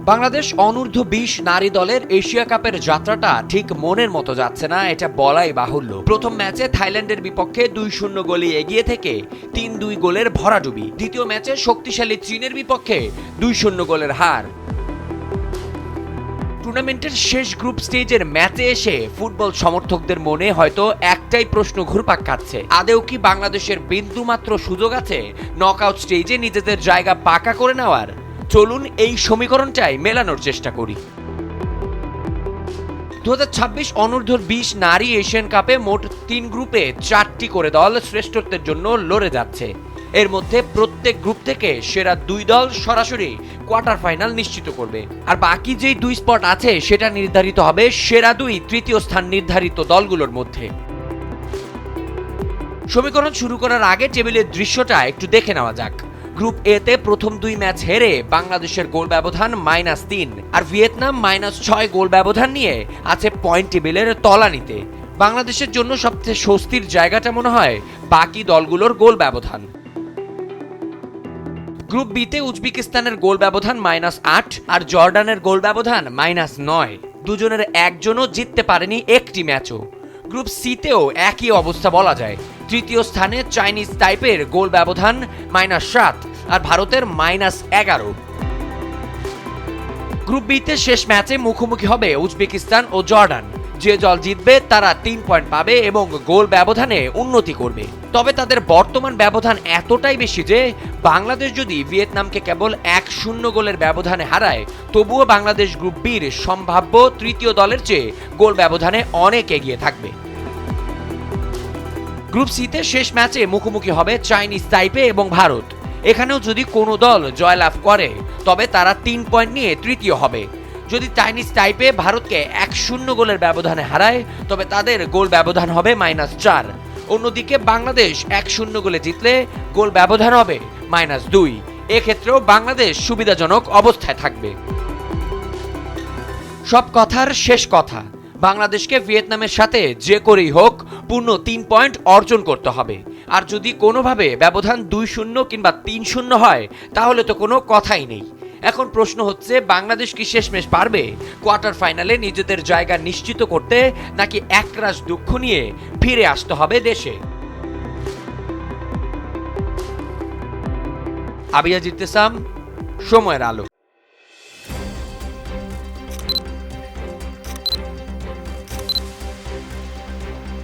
বাংলাদেশ অনূর্ধ্ব-20 নারী দলের এশিয়া কাপের যাত্রাটা ঠিক মনের মতো যাচ্ছে না, এটা বলাই বাহুল্য। প্রথম ম্যাচে থাইল্যান্ডের বিপক্ষে 2-0 গোলে এগিয়ে থেকে 3-2 গোলের ভরাডুবি। দ্বিতীয় ম্যাচে শক্তিশালী চীনের বিপক্ষে 2-0 গোলের হার। টুর্নামেন্টের শেষ গ্রুপ স্টেজের ম্যাচে এসে ফুটবল সমর্থকদের মনে হয়তো একটাই প্রশ্ন ঘুরপাক খাচ্ছে, আদেও কি বাংলাদেশের বিন্দুমাত্র সুযোগ আছে নকআউট স্টেজে নিজেদের জায়গা পাকা করে নেওয়ার? চলুন এই সমীকরণটাই মেলানোর চেষ্টা করি। 2026 অনূর্ধ্ব-20 নারী এশিয়ান কাপে মোট 3 গ্রুপে 4টি করে দল শ্রেষ্ঠত্বের জন্য লড়ে যাচ্ছে। এর মধ্যে প্রত্যেক গ্রুপ থেকে সেরা 2 দল সরাসরি কোয়ার্টার ফাইনাল নিশ্চিত করবে, আর বাকি যেই 2 স্পট আছে সেটা নির্ধারিত হবে সেরা 2 তৃতীয় স্থান নির্ধারিত দলগুলোর মধ্যে। সমীকরণ শুরু করার আগে টেবিলের দৃশ্যটা একটু দেখে নেওয়া যাক। গ্রুপ এ তে প্রথম 2 ম্যাচ হেরে বাংলাদেশের গোল ব্যবধান -3, আর ভিয়েতনাম -6 গোল ব্যবধান নিয়ে আছে পয়েন্ট টেবিলের তলানিতে। বাংলাদেশের জন্য সবচেয়ে স্বস্তির জায়গাটা মনে হয় বাকি দলগুলোর গোল ব্যবধান। গ্রুপ বি তে উজবেকিস্তানের গোল ব্যবধান -8 আর জর্ডানের গোল ব্যবধান -9। দুজনের একজনও জিততে পারেনি একটি ম্যাচও। গ্রুপ সি তেও একই অবস্থা বলা যায়। তৃতীয় স্থানে চাইনিজ তাইপের গোল ব্যবধান -7 আর ভারতের -11। গ্রুপ বি তে শেষ ম্যাচে মুখোমুখি হবে উজবেকিস্তান ও জর্ডান। যে দল জিতবে তারা 3 পয়েন্ট পাবে এবং গোল ব্যবধানে উন্নতি করবে। তবে তাদের বর্তমান ব্যবধান এতটাই বেশি যে বাংলাদেশ যদি ভিয়েতনামকে কেবল 1-0 গোলের ব্যবধানে হারায়, তবুও বাংলাদেশ গ্রুপ বির সম্ভাব্য তৃতীয় দলের চেয়ে গোল ব্যবধানে অনেক এগিয়ে থাকবে। গ্রুপ সিতে শেষ ম্যাচে মুখোমুখি হবে চাইনিজ তাইপে এবং ভারত। এখানেও যদি কোনো দল জয়লাভ করে তবে তারা 3 পয়েন্ট নিয়ে তৃতীয় হবে। যদি চাইনিজ তাইপে ভারতকে 1-0 গোলের ব্যবধানে হারায় তবে তাদের গোল ব্যবধান হবে -4। অন্যদিকে বাংলাদেশ 1-0 গোলে জিতলে গোল ব্যবধান হবে -2। এক্ষেত্রেও বাংলাদেশ সুবিধাজনক অবস্থায় থাকবে। সব কথার শেষ কথা, বাংলাদেশকে ভিয়েতনামের সাথে যে করেই হোক পূর্ণ 3 পয়েন্ট অর্জন করতে হবে। আর যদি কোনোভাবে ব্যবধান 2-0 কিংবা 3-0 হয় তাহলে তো কোনো কথাই নেই। এখন প্রশ্ন হচ্ছে, বাংলাদেশ কি শেষমেশ পারবে কোয়ার্টার ফাইনালে নিজেদের জায়গা নিশ্চিত করতে, নাকি একরাশ দুঃখ নিয়ে ফিরে আসতে হবে দেশে? আবিয়াজ ইত্তেসাম, সময়ের আলো।